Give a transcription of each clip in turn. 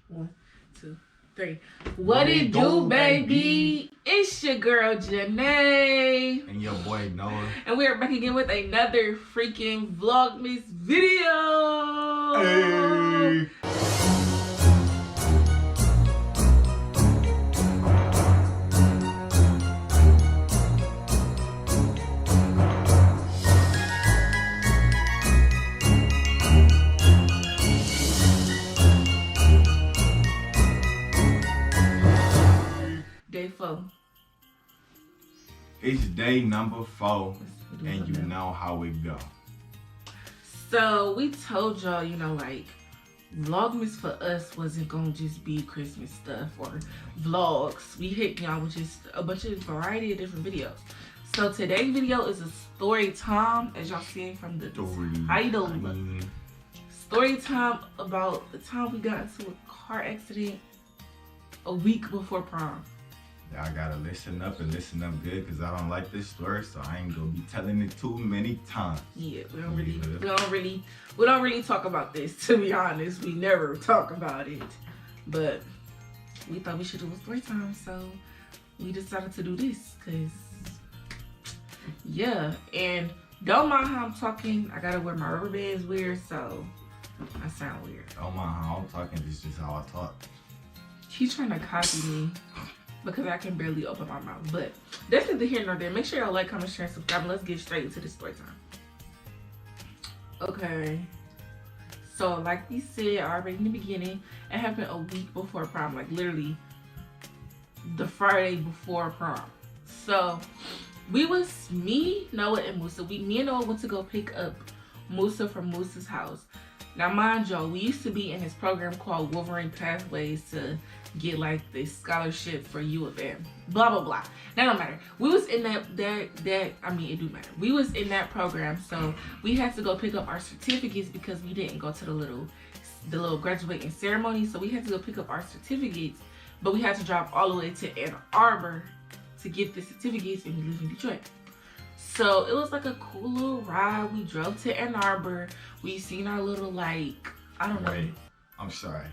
1, 2, 3. What it do, baby? It's your girl Janae. And your boy Noah. And we are back again with another freaking Vlogmas video. Hey. Day 4. It's day number 4, and you know how it go. So we told y'all, like Vlogmas for us wasn't gonna just be Christmas stuff or vlogs. We hit y'all with just a bunch of variety of different videos. So today's video is a story time, as y'all seen from the title. Story time about the time we got into a car accident a week before prom. Y'all gotta listen up and listen up good, because I don't like this story, so I ain't gonna be telling it too many times. Yeah, we don't really talk about this, to be honest. We never talk about it. But we thought we should do a story time, so we decided to do this, cause yeah. And don't mind how I'm talking. I gotta wear my rubber bands weird, so I sound weird. Don't mind how I'm talking, this is just how I talk. He's trying to copy me because I can barely open my mouth. But that's neither here nor there. Make sure y'all like, comment, share, and subscribe. And let's get straight into the story time. Okay. So like we said already in the beginning, it happened a week before prom. Like literally the Friday before prom. So we was me, Noah, and Musa. Me and Noah went to go pick up Musa from Musa's house. Now mind y'all, we used to be in this program called Wolverine Pathways to get like this scholarship for U of M. Blah blah blah. That don't matter. We was in that I mean it do matter. We was in that program, so we had to go pick up our certificates because we didn't go to the little graduating ceremony. So we had to go pick up our certificates, but we had to drive all the way to Ann Arbor to get the certificates, and we live in Detroit. So it was like a cool little ride. We drove to Ann Arbor. We seen our little I don't know. Wait, I'm sorry.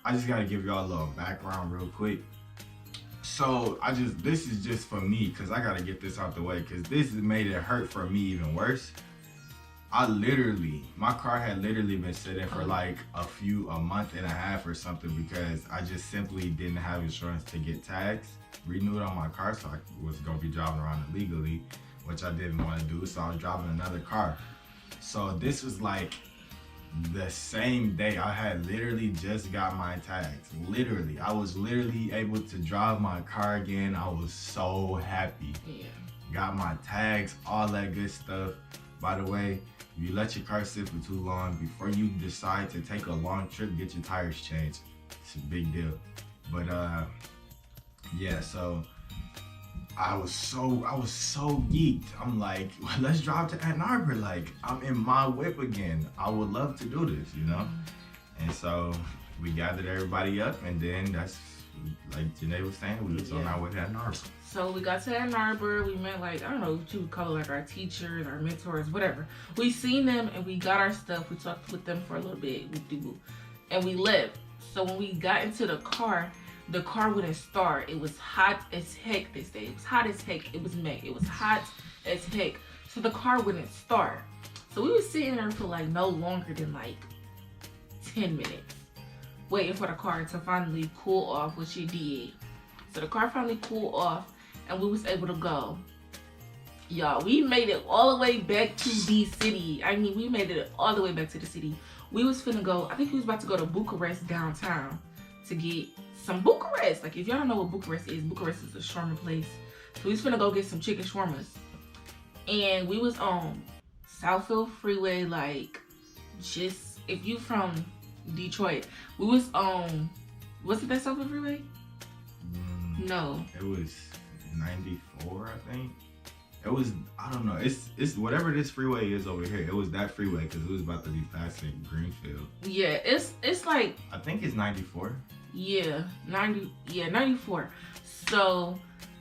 I just gotta give y'all a little background real quick. So this is just for me, because I gotta get this out the way, because this made it hurt for me even worse. My car had literally been sitting for like a month and a half or something, because I just simply didn't have insurance to get tags renewed on my car, so I was gonna be driving around illegally, which I didn't want to do, so I was driving another car. So this was like the same day. I had literally just got my tags. Literally, I was literally able to drive my car again. I was so happy. Yeah. Got my tags, all that good stuff. By the way, if you let your car sit for too long, before you decide to take a long trip, get your tires changed. It's a big deal. But yeah, so I was so geeked. I'm like, well, let's drive to Ann Arbor. Like, I'm in my whip again. I would love to do this, And so we gathered everybody up, and then that's, like Janae was saying, we was on our way to Ann Arbor. So we got to Ann Arbor. We met I don't know what you would call it, like our teachers, our mentors, whatever. We seen them and we got our stuff. We talked with them for a little bit, and we left. So when we got into the car wouldn't start. It was hot as heck this day. It was hot as heck. It was May. It was hot as heck. So the car wouldn't start. So we were sitting there for no longer than 10 minutes, waiting for the car to finally cool off, which it did. So the car finally cooled off, and we was able to go. Y'all, we made it all the way back to the city. I mean, we made it all the way back to the city. We was finna go, I think we was about to go to Bucharest downtown to get some Bucharest. If y'all don't know what Bucharest is a shawarma place. So we was finna go get some chicken shawarmas. And we was on Southfield Freeway, just, if you from Detroit, we was on, was it that Southfield Freeway? No. It was 94, I think. It was, I don't know, it's whatever this freeway is over here. It was that freeway, because it was about to be passing Greenfield. Yeah, it's I think it's 94. Yeah, 94. So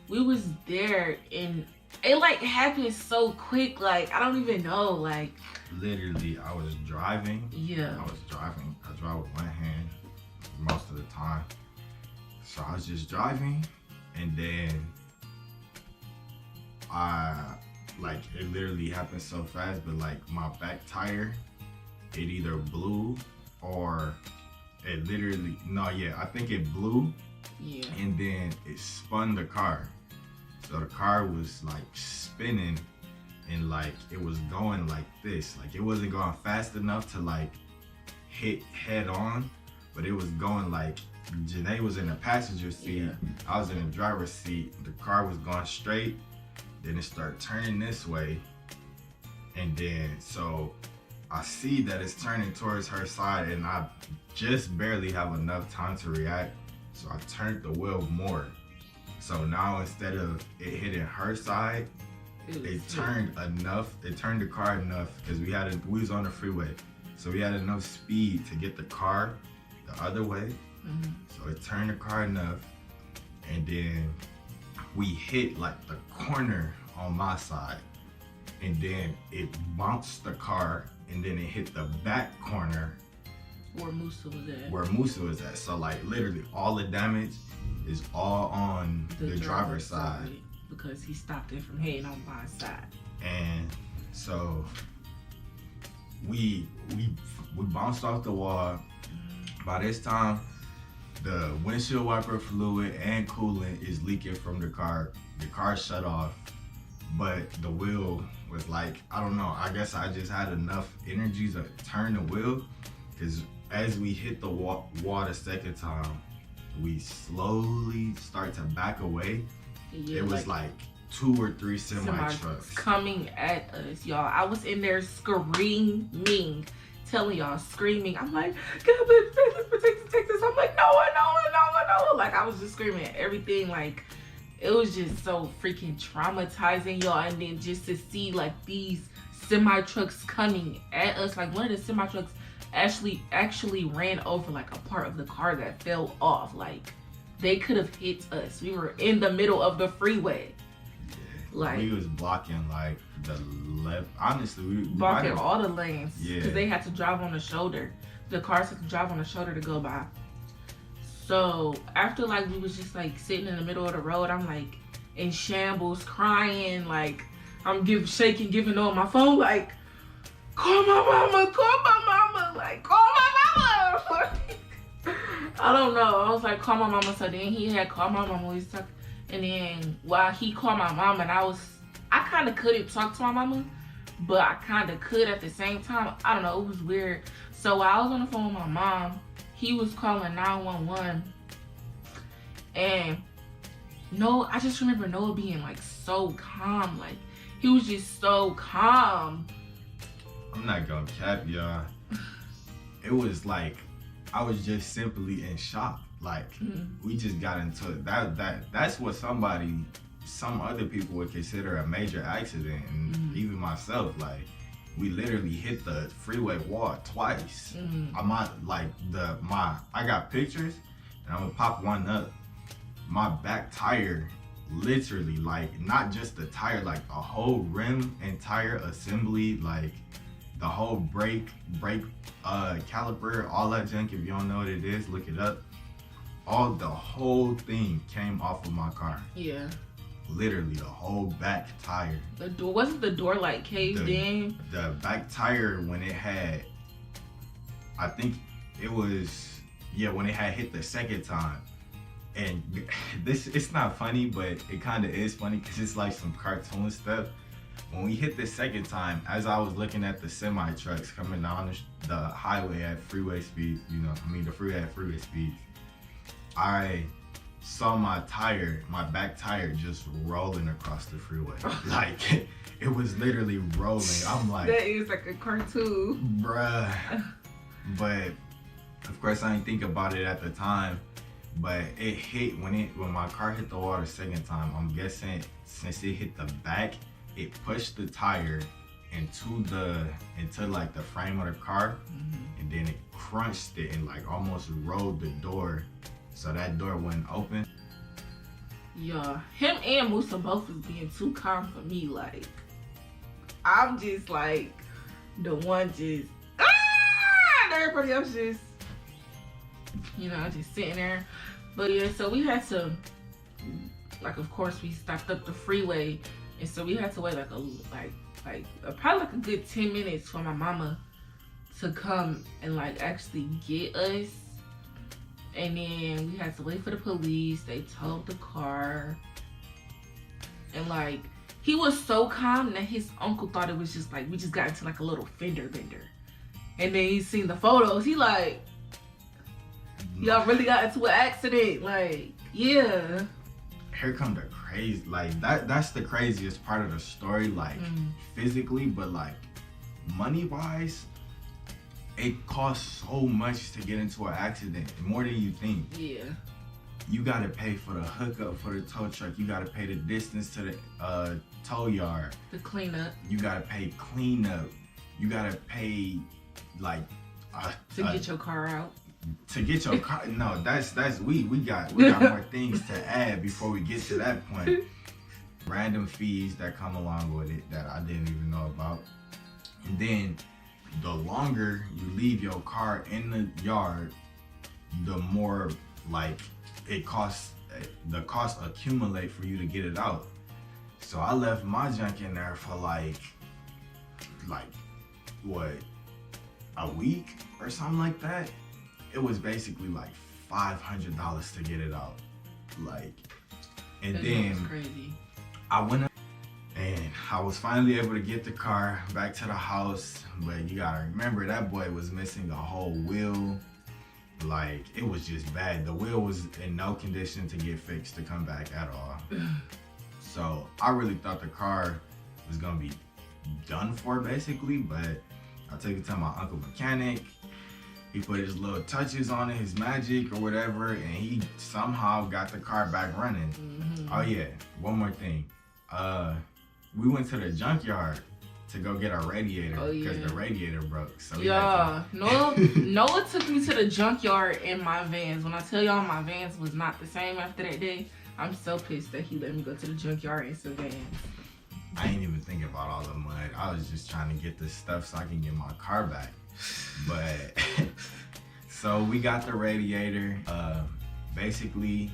we was there, and it happened so quick. I don't even know. Literally, I was driving. Yeah. I drive with one hand most of the time. So I was just driving, and then it literally happened so fast, but like my back tire, it either blew or it literally, I think it blew. Yeah. And then it spun the car. So the car was like spinning, and like it was going like this. Like it wasn't going fast enough to like hit head on, but it was going like, Janae was in the passenger seat, Yeah. I was in the driver's seat. The car was going straight, then it started turning this way, and then so I see that it's turning towards her side, and I just barely have enough time to react, so I turned the wheel more. So now instead of it hitting her side, it turned the car enough, because we was on the freeway, so we had enough speed to get the car the other way. Mm-hmm. So it turned the car enough, and then we hit like the corner on my side, and then it bounced the car, and then it hit the back corner where Musa was at. So like literally all the damage is all on the driver's side, because he stopped it from hitting on my side. and so we bounced off the wall. By this time, the windshield wiper fluid and coolant is leaking from the car. The car shut off, but the wheel was like, I don't know, I guess I just had enough energy to turn the wheel, because as we hit the wall the second time, we slowly start to back away. Yeah, it was like 2 or 3 semi trucks coming at us, y'all. I was in there screaming, telling y'all, screaming. I'm like, God, protect this. I'm like, no. Like, I was just screaming at everything. Like, it was just so freaking traumatizing, y'all. And then just to see like these semi trucks coming at us, like one of the semi trucks actually ran over like a part of the car that fell off. Like, they could have hit us. We were in the middle of the freeway. Yeah. Like, we was blocking like the left. Honestly, we blocking all the lanes. Yeah. Because they had to drive on the shoulder. The cars had to drive on the shoulder to go by. So after like we was just like sitting in the middle of the road, I'm like in shambles, crying, like I'm shaking, giving on my phone, like, call my mama, like, call my mama. I don't know. I was like, call my mama. So then he had called my mama. We was talking, and then while he called my mama, and I kind of couldn't talk to my mama, but I kind of could at the same time. I don't know. It was weird. So while I was on the phone with my mom, he was calling 911, and I just remember Noah being like so calm. Like, he was just so calm. I'm not gonna cap y'all. It was like I was just simply in shock. Like, we just got into it. That's what some other people would consider a major accident, and even myself, like, we literally hit the freeway wall twice. I'm not like I got pictures, and I'm gonna pop one up. My back tire, literally, like, not just the tire, like the whole rim and tire assembly, like the whole brake caliper, all that junk. If you don't know what it is, look it up. The whole thing came off of my car. Yeah. Literally the whole back tire. The door, wasn't the door like caved in? The back tire, when it had, I think it was, when it had hit the second time. And it's not funny, but it kind of is funny because it's like some cartoon stuff. When we hit the second time, as I was looking at the semi trucks coming down the highway at freeway speeds, the freeway at freeway speeds, I saw my back tire just rolling across the freeway. Like, it was literally rolling. I'm like, that is like a cartoon. Bruh. But of course I didn't think about it at the time. But it hit when my car hit the wall the second time. I'm guessing since it hit the back, it pushed the tire into like the frame of the car, and then it crunched it and like almost rolled the door, so that door wouldn't open. Yeah, him and Musa both was being too calm for me. Like, I'm just like the one just and everybody else just You know, just sitting there. But yeah, so we had to, like, of course, we stopped up the freeway, and so we had to wait probably like a good 10 minutes for my mama to come and like actually get us. And then we had to wait for the police. They towed the car, and like he was so calm that his uncle thought it was just like we just got into like a little fender bender. And then he seen the photos. He like, y'all really got into an accident. Like, yeah. Here come the crazy, like that's the craziest part of the story, like physically, but like money wise, it costs so much to get into an accident, more than you think. Yeah. You gotta pay for the hookup for the tow truck. You gotta pay the distance to the tow yard. The cleanup. You gotta pay cleanup. You gotta pay like to get your car out. To get your car, no, that's we got more things to add before we get to that point. Random fees that come along with it that I didn't even know about. And then the longer you leave your car in the yard, the more like it costs, the costs accumulate for you to get it out. So I left my junk in there for like what, a week or something like that. It was basically like $500 to get it out. Like, and then crazy. I went up and I was finally able to get the car back to the house. But you gotta remember, that boy was missing a whole wheel. Like, it was just bad. The wheel was in no condition to get fixed to come back at all. So I really thought the car was gonna be done for basically, but I took it to my uncle mechanic. He put his little touches on it, his magic or whatever, and he somehow got the car back running. Oh yeah, one more thing. We went to the junkyard to go get our radiator because the radiator broke. So Noah took me to the junkyard in my Vans. When I tell y'all my Vans was not the same after that day, I'm so pissed that he let me go to the junkyard in some Vans. I ain't even thinking about all the mud. I was just trying to get this stuff so I can get my car back. But so we got the radiator. Basically,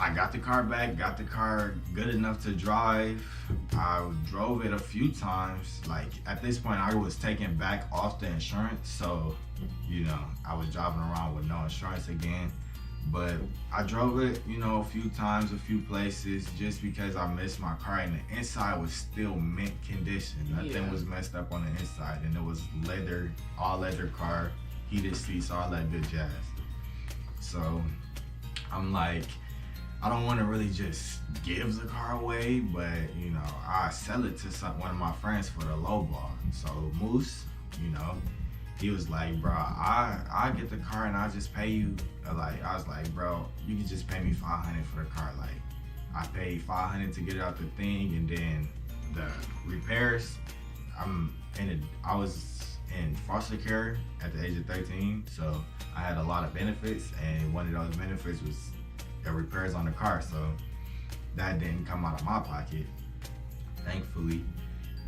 I got the car back, got the car good enough to drive. I drove it a few times. Like, at this point, I was taken back off the insurance. So, you know, I was driving around with no insurance again. But I drove it, you know, a few times, a few places, just because I missed my car, and the inside was still mint condition. Nothing was messed up on the inside, and it was leather, all leather car, heated seats, all that good jazz. So I'm like, I don't want to really just give the car away, but you know, I sell it to one of my friends for the low ball. So Moose, you know, he was like, bro, I get the car and I'll just pay you. Like, I was like, bro, you can just pay me $500 for the car. Like, I paid $500 to get it out the thing, and then the repairs. I was in foster care at the age of 13, so I had a lot of benefits, and one of those benefits was the repairs on the car. So that didn't come out of my pocket, thankfully.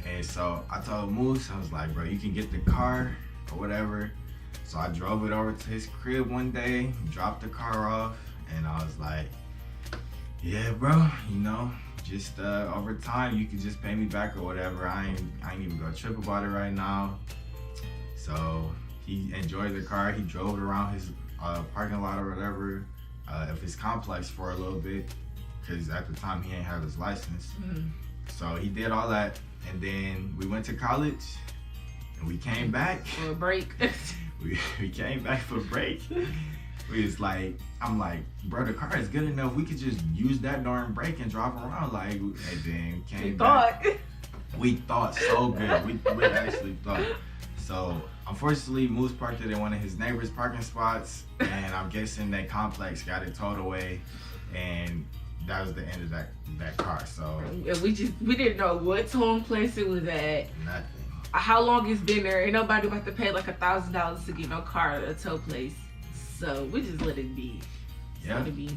And so I told Moose, I was like, bro, you can get the car or whatever. So I drove it over to his crib one day, dropped the car off, and I was like, yeah, bro, you know, just over time, you can just pay me back or whatever. I ain't even gonna trip about it right now. So he enjoyed the car. He drove it around his parking lot or whatever of his complex for a little bit, because at the time he ain't have his license. So he did all that, and then we went to college. And we came back for a break. we came back for a break. We was like, I'm like, bro, the car is good enough. We could just use that during break and drive around. Like, and then came back. We thought so good. We actually thought. So unfortunately, Moose parked it in one of his neighbor's parking spots, and I'm guessing that complex got it towed away, and that was the end of that car. So we didn't know what towing place it was at. Nothing. How long it's been there. Ain't nobody about to pay like $1,000 to get no car at a tow place. So we just let it be. Let it be.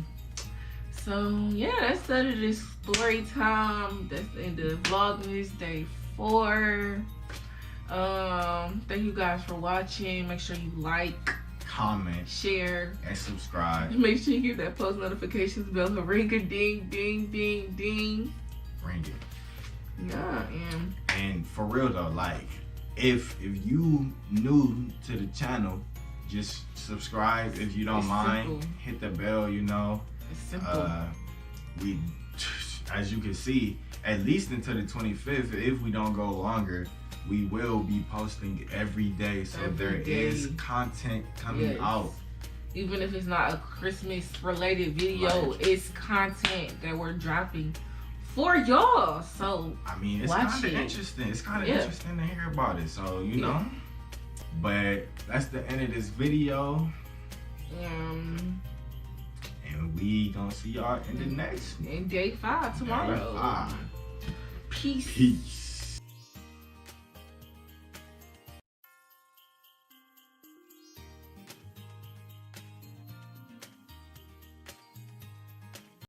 So yeah, that's the end of this story time. That's the end of Vlogmas Day 4. Thank you guys for watching. Make sure you like, comment, share, and subscribe. Make sure you get that post notifications bell to ring a ding, ding, ding, ding. Ring it. Yeah, and for real though, like if you new to the channel, just subscribe if you don't mind. Simple. Hit the bell, you know. It's simple. We, as you can see, at least until the 25th, if we don't go longer, we will be posting every day. So there is content coming out. Even if it's not a Christmas related video, it's content that we're dropping for y'all. So I mean, it's kind of interesting. It's kind of interesting to hear about it. So you know. But that's the end of this video. And we gonna see y'all in the next in day 5 tomorrow. Day 5. Peace. Peace.